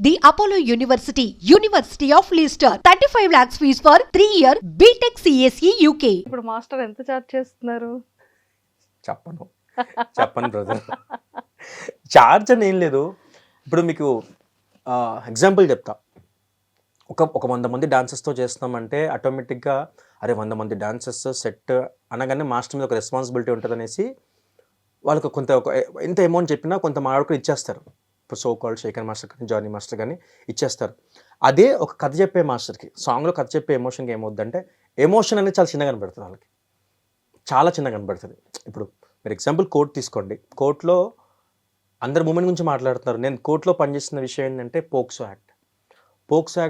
The Apollo University, University of Leicester. 35 lakhs fees for 3-year BTech CSE UK. ఇప్పుడు master ఎంత charge చేస్తున్నారు? చెప్పను చెప్పను బ్రదర్. చార్జ్ అని ఏం లేదు. ఇప్పుడు మీకు ఎగ్జాంపుల్ చెప్తా. ఒక 100 మంది డాన్సర్స్తో చేస్తున్నామంటే ఆటోమేటిక్గా అరే 100 మంది డాన్సర్స్ సెట్ అనగానే మాస్టర్ మీద ఒక రెస్పాన్సిబిలిటీ ఉంటుంది అనేసి వాళ్ళకు ఎంత అమౌంట్ చెప్పినా కొంత మాట్లాడుకుని ఇచ్చేస్తారు. ఇప్పుడు సో కాల్డ్ శేఖర్ మాస్టర్ కానీ జానీ మాస్టర్ కానీ ఇచ్చేస్తారు. అదే ఒక కథ చెప్పే మాస్టర్కి సాంగ్లో కథ చెప్పే ఎమోషన్కి ఏమవుద్దంటే ఎమోషన్ అనేది చాలా చిన్నగా కనబడుతుంది. వాళ్ళకి చాలా చిన్నగా కనబడుతుంది. ఇప్పుడు మీరు ఎగ్జాంపుల్ కోర్ట్ తీసుకోండి. కోర్టులో అందరు మూమెంట్ గురించి మాట్లాడుతున్నారు. నేను కోర్టులో పనిచేస్తున్న విషయం ఏంటంటే పోక్సో యాక్ట్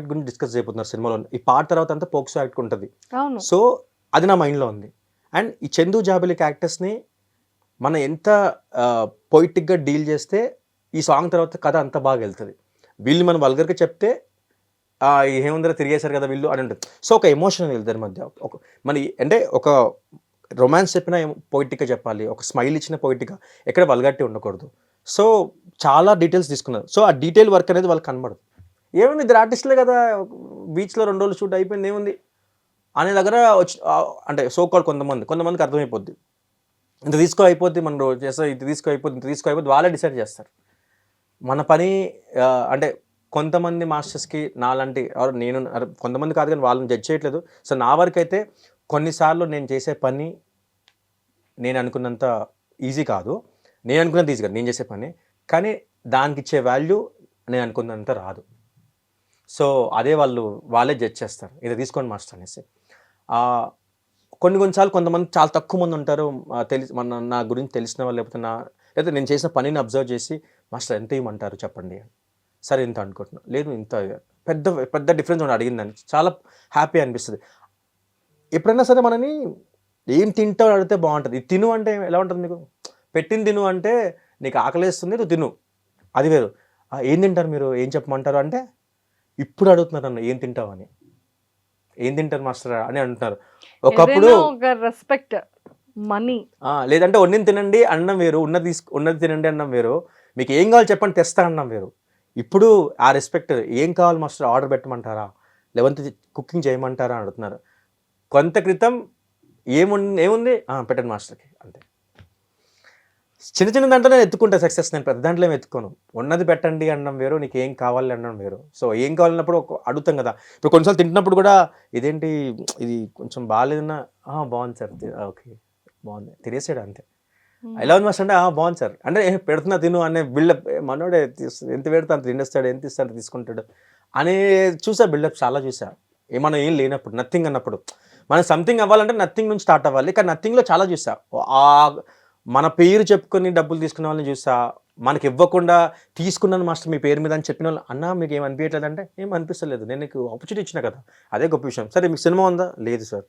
గురించి డిస్కస్ చేయబోతున్నారు సినిమాలో. ఈ పాట తర్వాత అంతా పోక్సో యాక్ట్ ఉంటుంది. సో అది నా మైండ్లో ఉంది. అండ్ ఈ చందు జాబిలి క్యారెక్టర్స్ని మనం ఎంత పొయిటిక్గా డీల్ చేస్తే ఈ సాంగ్ తర్వాత కథ అంత బాగా వెళ్తుంది. వీళ్ళు మనం వల్గర్గా చెప్తే ఏముందరో తిరిగేశారు కదా వీళ్ళు అని ఉంటుంది. సో ఒక ఎమోషన్ వెళ్తారు మధ్య మన అంటే ఒక రొమాన్స్ చెప్పినా పొయిటిక్గా చెప్పాలి, ఒక స్మైల్ ఇచ్చిన పొయిటిక్గా, ఎక్కడ వల్గారిటీ ఉండకూడదు. సో చాలా డీటెయిల్స్ తీసుకున్నారు. సో ఆ డీటెయిల్ వర్క్ అనేది వాళ్ళకి కనబడదు. ఏముంది ఇద్దరు ఆర్టిస్టులే కదా, బీచ్లో 2 రోజులు షూట్ అయిపోయింది ఏముంది అనే దగ్గర వచ్చి అంటే సో కాల్ కొంతమందికి అర్థమైపోద్ది. ఇంత తీసుకో అయిపోద్ది, మనం రోజు చేస్తే ఇంత తీసుకో అయిపోద్ది వాళ్ళే డిసైడ్ చేస్తారు. మన పని అంటే కొంతమంది మాస్టర్స్కి నాలాంటి నేను కొంతమంది కాదు కానీ వాళ్ళని జడ్జ్ చేయట్లేదు. సో నా వరకు అయితే కొన్నిసార్లు నేను చేసే పని నేను అనుకున్నంత ఈజీ కాదు. నేను చేసే పని కానీ దానికి ఇచ్చే వాల్యూ నేను అనుకున్నంత రాదు. సో అదే వాళ్ళే జడ్జ్ చేస్తారు, ఇది తీసుకోండి మాస్టర్ అనేసి. కొన్నిసార్లు కొంతమంది చాలా తక్కువ మంది ఉంటారు నా గురించి తెలిసిన వాళ్ళు, లేకపోతే నేను చేసిన పనిని అబ్జర్వ్ చేసి మాస్టర్ ఎంత ఇవ్వమంటారు చెప్పండి, సరే ఇంత అనుకుంటున్నా, లేదు ఇంత పెద్ద డిఫరెన్స్ మనం అడిగిందని చాలా హ్యాపీ అనిపిస్తుంది. ఎప్పుడైనా సరే మనని ఏం తింటావు అడిగితే బాగుంటుంది. ఇది తిను అంటే ఎలా ఉంటుంది, మీకు పెట్టింది తిను అంటే నీకు ఆకలేస్తుంది నువ్వు తిను, అది వేరు. ఏం తింటారు మీరు, ఏం చెప్పమంటారు అంటే ఇప్పుడు అడుగుతున్నారు నన్ను ఏం తింటావు అని, ఏం తింటారు మాస్టర్ అని అంటున్నారు. ఒకప్పుడు రెస్పెక్ట్ మనీ, లేదంటే వండిని తినండి అన్నం వేరు, ఉన్నది తినండి అన్నం వేరు, మీకు ఏం కావాలి చెప్పండి తెస్తా అన్నం వేరు. ఇప్పుడు ఆ రెస్పెక్ట్ ఏం కావాలి మాస్టర్ ఆర్డర్ పెట్టమంటారా, లేదంటే కుకింగ్ చేయమంటారా అని అడుగుతున్నారు. కొంత క్రితం ఏముంది పెట్టండి మాస్టర్కి అంతే. చిన్న దాంట్లో నేను ఎత్తుకుంటా సక్సెస్, నేను పెద్ద దాంట్లో ఏమి ఎత్తుకోను. ఉన్నది పెట్టండి అన్నం వేరు, నీకు ఏం కావాలి అన్నం వేరు. సో ఏం కావాలన్నప్పుడు అడుగుతాం కదా. ఇప్పుడు కొన్నిసార్లు తింటున్నప్పుడు కూడా ఇదేంటి ఇది కొంచెం బాగాలేదన్నా, బాగుంది సార్, ఓకే బాగుంది తినేసాడు అంతే. ఎలా ఉంది మాస్టర్ అంటే బాగుంది సార్ అంటే పెడుతున్నా తిను అనే బిల్డప్. మనోడే ఎంత పెడితే అంత తినేస్తాడు, ఎంత ఇస్తే అంత తీసుకుంటాడు అనే చూసా బిల్డప్ చాలా చూసా. ఏమన్నా ఏం లేనప్పుడు నథింగ్ అన్నప్పుడు మనం సంథింగ్ అవ్వాలంటే నథింగ్ నుంచి స్టార్ట్ అవ్వాలి. కానీ నథింగ్లో చాలా చూసా. మన పేరు చెప్పుకొని డబ్బులు తీసుకునే వాళ్ళని చూసా, మనకి ఇవ్వకుండా తీసుకున్నాను మాస్టర్ మీ పేరు మీద అని చెప్పిన వాళ్ళు, అన్నా మీకు ఏం అనిపించట్లేదు అంటే ఏం అనిపిస్తలేదు, నేను నీకు ఆపర్చునిటీ ఇచ్చిన కదా, అదే గొప్ప విషయం. సరే మీకు సినిమా ఉందా, లేదు సార్,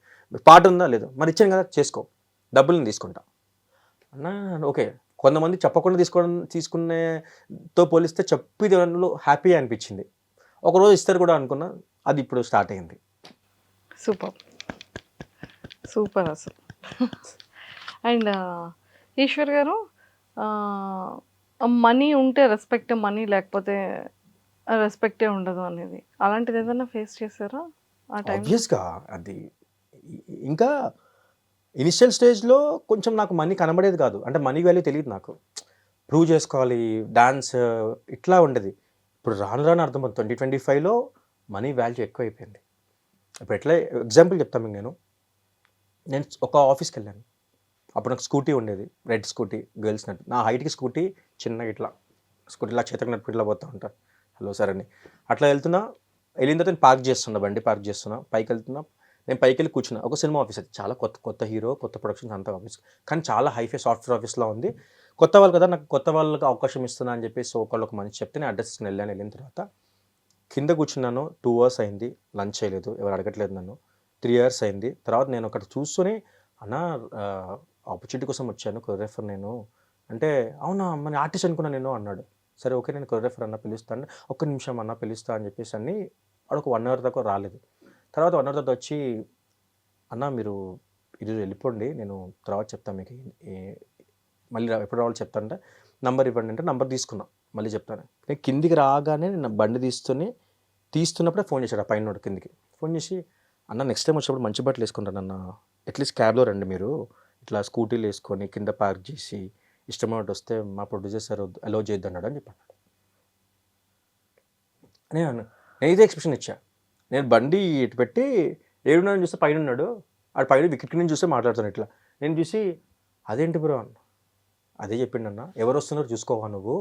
పాట ఉందా, లేదు, మరి ఇచ్చాను కదా చేసుకో, డబ్బులను తీసుకుంటా అన్నా. ఓకే, కొంతమంది చెప్పకుండా తీసుకునేతో పోలిస్తే చెప్పి దానిలో హ్యాపీ అనిపించింది. ఒకరోజు ఇస్తారు కూడా అనుకున్నా, అది ఇప్పుడు స్టార్ట్ అయింది. సూపర్ అసలు. అండ్ ఈశ్వర్ గారు, మనీ ఉంటే రెస్పెక్ట్, మనీ లేకపోతే రెస్పెక్టే ఉండదు అనేది, అలాంటిది ఏదైనా ఫేస్ చేశారా ఆ టైం? ఆబ్వియస్గా అది ఇంకా ఇనిషియల్ స్టేజ్లో కొంచెం నాకు మనీ కనబడేది కాదు. అంటే మనీ వాల్యూ తెలియదు నాకు, ప్రూవ్ చేసుకోవాలి డాన్స్ ఇట్లా ఉండేది. ఇప్పుడు రాను అర్థమవుతుంది 2025లో మనీ వాల్యూ ఎక్కువ అయిపోయింది. ఇప్పుడు ఎట్లా ఎగ్జాంపుల్ చెప్తాను మీకు. నేను ఒక ఆఫీస్కి వెళ్ళాను. అప్పుడు నాకు స్కూటీ ఉండేది, రెడ్ స్కూటీ, గర్ల్స్ నట్టు. నా హైట్కి స్కూటీ చిన్నగా ఇట్లా స్కూటీ ఇలా చేతకు నట్టు ఇట్లా పోతూ ఉంటాను, హలో సార్ అని. అట్లా వెళ్ళిన తర్వాత నేను బండి పార్క్ చేస్తున్నా, పైకి వెళ్తున్నా. నేను పైకి వెళ్ళి కూర్చున్నా. ఒక సినిమా ఆఫీస్, అది చాలా కొత్త హీరో, కొత్త ప్రొడక్షన్స్ అంతా ఆఫీస్, కానీ చాలా హైఫై సాఫ్ట్వేర్ ఆఫీస్లో ఉంది. కొత్త వాళ్ళు కదా, నాకు కొత్త వాళ్ళకి అవకాశం ఇస్తున్నా అని చెప్పేసి ఒక మనిషి చెప్తే నేను అడ్రస్ వెళ్ళిన తర్వాత కింద కూర్చున్నాను. 2 hours అయింది, లంచ్ చేయలేదు, ఎవరు అడగట్లేదు నన్ను. 3 hours అయింది. తర్వాత నేను ఒకటి చూసుకొని, అన్నా ఆపర్చునిటీ కోసం వచ్చాను, కొరియోగ్రాఫర్ నేను అంటే, అవునా మన ఆర్టిస్ట్ అనుకున్నా నేను అన్నాడు. సరే ఓకే, నేను కొరియోగ్రాఫర్ అన్న పిలుస్తాను, ఒక్క నిమిషం అన్న పిలుస్తా అని చెప్పేసి అన్ని. వాడు ఒక 1 hour దాకా రాలేదు. తర్వాత 1 hour తర్వాత వచ్చి, అన్న మీరు ఈరోజు వెళ్ళిపోండి, నేను తర్వాత చెప్తాను మీకు, మళ్ళీ ఎప్పుడు రావాలో చెప్తానంటే నంబర్ ఇవ్వండి అంటే నంబర్ తీసుకున్నా. మళ్ళీ చెప్తాను. నేను కిందికి రాగానే నేను బండి తీస్తున్నప్పుడే ఫోన్ చేశాడు ఆ పైన కిందికి. ఫోన్ చేసి, అన్న నెక్స్ట్ టైం వచ్చినప్పుడు మంచి బట్టలు వేసుకుంటాను అన్న, అట్లీస్ట్ క్యాబ్లో రండి మీరు, ఇట్లా స్కూటీలు వేసుకొని కింద పార్క్ చేసి ఇష్టమైనట్టు వస్తే మా ప్రొడ్యూసర్ సార్ అలౌ చేయొద్దు అన్నాడు అని చెప్పాను. నేనైతే ఎక్స్ప్రెషన్ ఇచ్చా. నేను బండి ఇటు పెట్టి 7:30 చూస్తే పైన ఉన్నాడు, ఆడు పైన వికెట్ నుంచి చూస్తే మాట్లాడుతాను ఇట్లా. నేను చూసి అదేంటి బ్రో అన్న, అదే చెప్పిండన్న, ఎవరు వస్తున్నారు చూసుకోవా నువ్వు,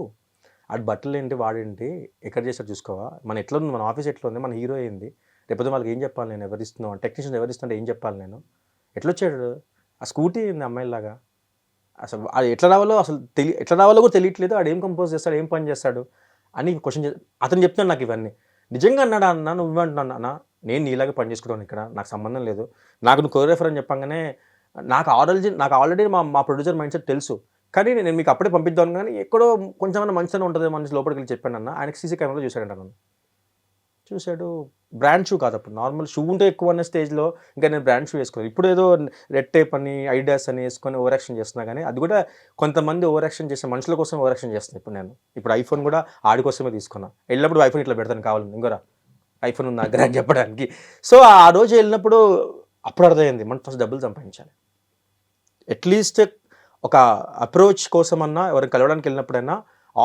ఆడు బట్టలు ఏంటి వాడేంటి ఎక్కడ చేశారు చూసుకోవా, మన ఎట్లా ఉంది, మన ఆఫీస్ ఎట్లా ఉంది, మన హీరో ఏంది, రేపు వాళ్ళకి ఏం చెప్పాలి, నేను ఎవరిస్తున్నావు టెక్నీషియన్ ఎవరిస్తుంటే ఏం చెప్పాలి, నేను ఎట్లొచ్చాడు ఆ స్కూటీ ఏంది అమ్మాయిలాగా, అసలు అది ఎట్లా రావాలో కూడా తెలియట్లేదు, ఆడు ఏం కంపోజ్ చేస్తాడు, ఏం పని చేస్తాడు అని క్వశ్చన్ అతను చెప్తున్నాడు నాకు ఇవన్నీ. నిజంగా అన్నాడా అన్న, నువ్వు అంటున్నాను అన్న, నేను నీలాగే పని చేసుకుంటాను ఇక్కడ, నాకు సంబంధం లేదు, నాకు నువ్వు కోరియోగ్రాఫర్ అని చెప్పగానే నాకు ఆల్రెడీ మా ప్రొడ్యూసర్ మైండ్ సెట్ తెలుసు, కానీ నేను మీకు అప్పుడే పంపిద్దాను, కానీ ఎక్కడో కొంచెం మంచిగా ఉంటుంది మనిషి లోపలికి వెళ్ళి చెప్పాను అన్న. ఆయనకి సీసీ కెమెరాలో చూశాడంట నన్ను, చూశాడు. బ్రాండ్ షూ కాదు, అప్పుడు నార్మల్ షూ ఉంటే ఎక్కువ అనే స్టేజ్లో ఇంకా నేను బ్రాండ్ షూ వేసుకున్నాను. ఇప్పుడు ఏదో రెడ్ టేప్ అని ఐడియాస్ అని వేసుకొని ఓవర్ యాక్షన్ చేస్తున్నా, కానీ అది కూడా కొంతమంది ఓవర్ యాక్షన్ చేసే మనుషుల కోసం ఓవర్ యాక్షన్ చేస్తున్నాను. ఇప్పుడు ఐఫోన్ కూడా ఆడి కోసమే తీసుకున్నా, వెళ్ళినప్పుడు ఐఫోన్ ఇట్లా పెడతాను కావాలని, ఇంకోరా ఐఫోన్ ఉంది దగ్గర అని చెప్పడానికి. సో ఆ రోజు వెళ్ళినప్పుడు అప్పుడు అర్థమైంది మనం ఫస్ట్ డబ్బులు సంపాదించాలి, అట్లీస్ట్ ఒక అప్రోచ్ కోసమన్నా, ఎవరిని కలవడానికి వెళ్ళినప్పుడైనా,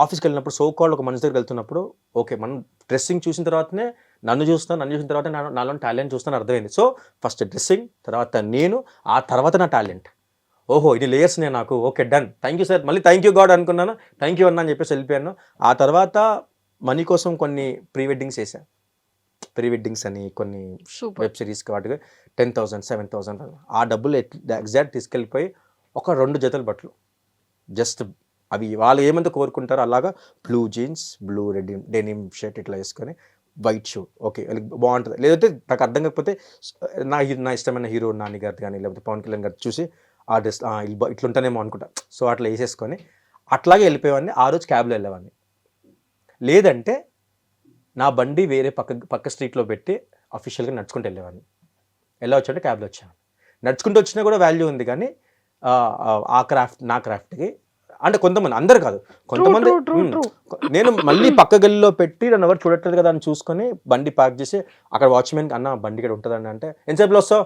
ఆఫీస్కి వెళ్ళినప్పుడు సోకాల్డ్ ఒక మనిషి దగ్గర వెళ్తున్నప్పుడు ఓకే మనం డ్రెస్సింగ్ చూసిన తర్వాతనే నన్ను చూసిన తర్వాత నాలో టాలెంట్ చూస్తాను అర్థమైంది. సో ఫస్ట్ డ్రెస్సింగ్, తర్వాత నేను, ఆ తర్వాత నా టాలెంట్. ఓహో ఇది లేయర్స్ నేను నాకు, okay done, thank you sir, మళ్ళీ థ్యాంక్ యూ గాడ్ అనుకున్నాను, థ్యాంక్ యూ అన్నా అని చెప్పేసి వెళ్ళిపోయాను. ఆ తర్వాత మనీ కోసం కొన్ని ప్రీ వెడ్డింగ్స్ వేసాను, ప్రీ వెడ్డింగ్స్ అని కొన్ని వెబ్ సిరీస్కి వాటికి 10,000 7,000 ఆ డబ్బులు ఎగ్జాక్ట్ తీసుకెళ్ళిపోయి ఒక 2 జతల బట్టలు, జస్ట్ అవి వాళ్ళు ఏమంతా కోరుకుంటారో అలాగా blue jeans, blue denim shirt ఇట్లా వేసుకొని వైట్ షూ, ఓకే బాగుంటుంది. లేదంటే నాకు అర్థం కాకపోతే నా ఇష్టమైన హీరో నాని గారిది కానీ లేకపోతే పవన్ కళ్యాణ్ గారి చూసి ఆ డ్రెస్ ఇట్లుంటానేమో అనుకుంటా, సో అట్లా వేసేసుకొని అట్లాగే వెళ్ళిపోయేవాడిని. ఆ రోజు క్యాబ్లో వెళ్ళేవాడిని, లేదంటే నా బండి వేరే పక్క స్ట్రీట్లో పెట్టి అఫీషియల్గా నడుచుకుంటూ వెళ్ళేవాడిని. ఎలా వచ్చాడంటే క్యాబ్లో వచ్చాను, నడుచుకుంటూ వచ్చినా కూడా వాల్యూ ఉంది, కానీ ఆ క్రాఫ్ట్ నా క్రాఫ్ట్కి అంటే కొంతమంది, అందరు కాదు కొంతమంది. నేను మళ్ళీ పక్క గల్లీలో పెట్టి నన్ను ఎవరు చూడట్లేదు కదా అని చూసుకొని బండి పార్క్ చేసి అక్కడ వాచ్మెన్కి అన్న బండి ఇక్కడ ఉంటుందండి అంటే, ఎంతసేపులో వస్తావు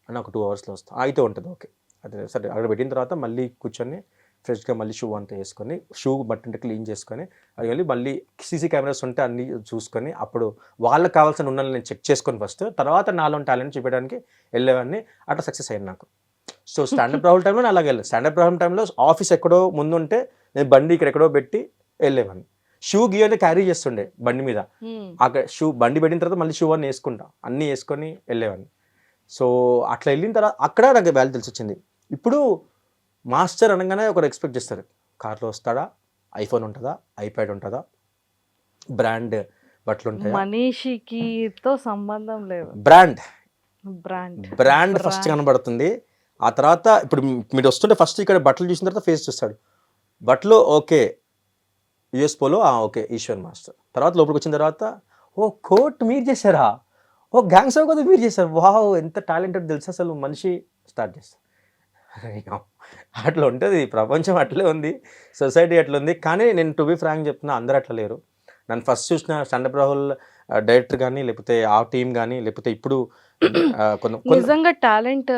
అన్న, ఒక 2 అవర్స్లో వస్తావు అయితే ఉంటుంది, ఓకే అదే సరే. అక్కడ పెట్టిన తర్వాత మళ్ళీ కూర్చొని ఫ్రెష్గా మళ్ళీ షూ అంతా వేసుకొని, షూ బట్టింటే క్లీన్ చేసుకొని అది వెళ్ళి మళ్ళీ సీసీ కెమెరాస్ ఉంటే అన్నీ చూసుకొని, అప్పుడు వాళ్ళకి కావాల్సిన ఉన్నది నేను చెక్ చేసుకొని ఫస్ట్, తర్వాత నాలో టాలెంట్ చూపించడానికి వెళ్ళేవాడిని. అట్లా సక్సెస్ అయ్యాను నాకు. సో స్టాండప్ రాహుల్ టైంలో అలాగే వెళ్ళాను. స్టాండప్ రాహుల్ టైంలో ఆఫీస్ ఎక్కడో ముందుంటే నేను బండి ఇక్కడెక్కడో పెట్టి వెళ్ళేవాడిని. షూ గీ అంటే క్యారీ చేస్తుండే బండి మీద, అక్కడ షూ బండి పెట్టిన తర్వాత మళ్ళీ షూ అన్నీ వేసుకుంటా, అన్నీ వేసుకొని వెళ్ళేవాడిని. సో అట్లా వెళ్ళిన తర్వాత అక్కడ నాకు వాల్యూ తెలిసి వచ్చింది. ఇప్పుడు మాస్టర్ అనగానే ఒకరు ఎక్స్పెక్ట్ చేస్తారు, కార్లో వస్తాడా, ఐఫోన్ ఉంటుందా, ఐప్యాడ్ ఉంటుందా, బ్రాండ్ బట్టలు ఉంటాయి, మనీషికితో సంబంధం లేదు, బ్రాండ్ ఫస్ట్ కనబడుతుంది. ఆ తర్వాత ఇప్పుడు మీరు వస్తుంటే ఫస్ట్ ఇక్కడ బట్టలు చూసిన తర్వాత ఫేస్ చూస్తాడు, బట్టలు okay US Polo okay Eshwar master. తర్వాత లోపలికి వచ్చిన తర్వాత ఓ కోట్ మీరు చేశారా, ఓ గ్యాంగ్స్ కదా మీరు చేశారు, వావ్ ఎంత టాలెంటెడ్ తెలుసు అసలు మనిషి స్టార్ట్ చేస్తారు. అట్లా ఉంటుంది ప్రపంచం, అట్లే ఉంది సొసైటీ, అట్లా ఉంది. కానీ నేను టు బి ఫ్రాంక్ చెప్తున్నా, అందరూ అట్లా లేరు. నన్ను ఫస్ట్ చూసిన స్టాండప్ రాహుల్ డైరెక్టర్ కానీ లేకపోతే ఆ టీం కానీ లేకపోతే ఇప్పుడు నిజంగా టాలెంట్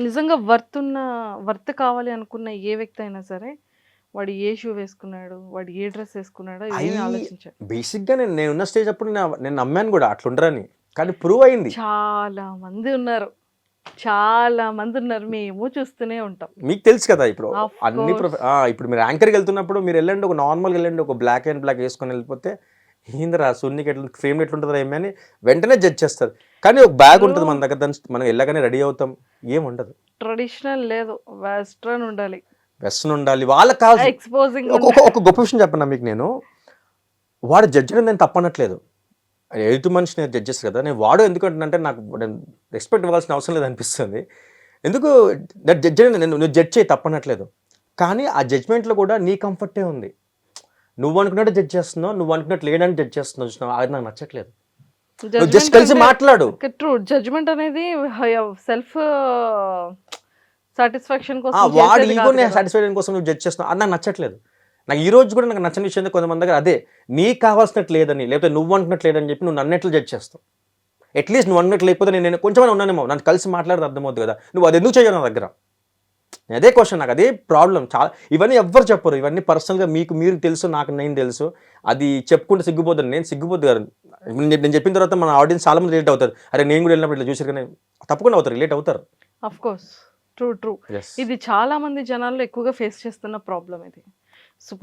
నిజంగా వర్త్ కావాలి అనుకున్న ఏ వ్యక్తి అయినా సరే, వాడు ఏ షూ వేసుకున్నాడు, వాడు ఏ డ్రెస్ వేసుకున్నాడో ఏమి ఆలోచించాడు. బేసిక్గా నేనున్న స్టేజ్ అప్పుడు నేను నమ్మాను కూడా అట్లా ఉండరని, కానీ ప్రూవ్ అయింది. చాలా మంది ఉన్నారు, మేము చూస్తూనే ఉంటాం. మీకు తెలుసు కదా ఇప్పుడు అన్ని ఇప్పుడు మీరు యాంకర్కి వెళ్తున్నప్పుడు మీరు వెళ్ళండి, ఒక నార్మల్గా వెళ్ళండి, ఒక బ్లాక్ అండ్ బ్లాక్ వేసుకొని వెళ్ళిపోతే ఏందిరా సున్నికి ఎట్లా ఫ్రేమ్ ఎట్లుంటుందా ఏమి అని వెంటనే జడ్జ్ చేస్తారు. కానీ ఒక బ్యాగ్ ఉంటుంది మన దగ్గర, దాన్ని మనం వెళ్ళగానే రెడీ అవుతాం, ఏముండదు. ట్రెడిషనల్ లేదు, వెస్ట్రన్ ఉండాలి, వాళ్ళకి కావాలి. ఎక్స్పోజింగ్ ఒక గొప్ప విషయం చెప్పన్నా మీకు, నేను వాడు జడ్జ్ అనేది నేను తప్పనట్లేదు, ఎదుటి మనిషి నేను జడ్జ్ చేస్తాను కదా, నేను వాడు ఎందుకంటే నాకు రెస్పెక్ట్ ఇవ్వాల్సిన అవసరం లేదు అనిపిస్తుంది. ఎందుకు జడ్జ్ నేను జడ్జ్ చేయి తప్పనట్లేదు, కానీ ఆ జడ్జ్మెంట్లో కూడా నీ కంఫర్టే ఉంది. నువ్వు అనుకున్నట్టు జడ్జ్ చేస్తున్నావు, నువ్వు అనుకున్నట్టు లేదని జడ్జ్ చేస్తున్నావు, చూసినావు, అది నాకు నచ్చట్లేదు. జస్ట్ కలిసి మాట్లాడు. ట్రూ జడ్జ్మెంట్ అనేది సెల్ఫ్ సాటిస్ఫాక్షన్ కోసం, వాడి ఈగోని సాటిస్ఫాక్షన్ కోసం నువ్వు జడ్జ్ చేస్తున్నావు, అది నాకు నచ్చట్లేదు. నాకు ఈ రోజు కూడా నాకు నచ్చని విషయం కొంతమంది దగ్గర అదే, నీకు కావాల్సినట్టు లేదని, లేకపోతే నువ్వు అంటున్నట్టు లేదని చెప్పి నువ్వు నన్ను ఎట్లా జడ్జ్ చేస్తావు? అట్లీస్ట్ నువ్వు అన్నట్టు లేకపోతే నేను కొంచెం ఉన్నానేమో, నన్ను కలిసి మాట్లాడితే అర్థమవుతుంది కదా, నువ్వు అది ఎందుకు చేయవు నా దగ్గర? అదే క్వశ్చన్, నాకు అదే ప్రాబ్లం. చాలా ఇవన్నీ ఎవ్వరు చెప్పరు, ఇవన్నీ పర్సనల్గా మీరు తెలుసు, నాకు నేను తెలుసు. అది చెప్పుకుంటే సిగ్గుపోతాను, నేను సిగ్గుపోద్దు కదా. నేను చెప్పిన తర్వాత మన ఆడియన్స్ చాలా మంది రిలేట్ అవుతారు. అరే నేను కూడా వెళ్ళినప్పుడు ఇట్లా చూసారు కానీ తప్పకుండా అవుతారు, రిలేట్ అవుతారు. Of course, true. Yes. ఇది చాలా మంది జనాల్లో ఎక్కువగా ఫేస్ చేస్తున్న ప్రాబ్లం ఇది. సూపర్.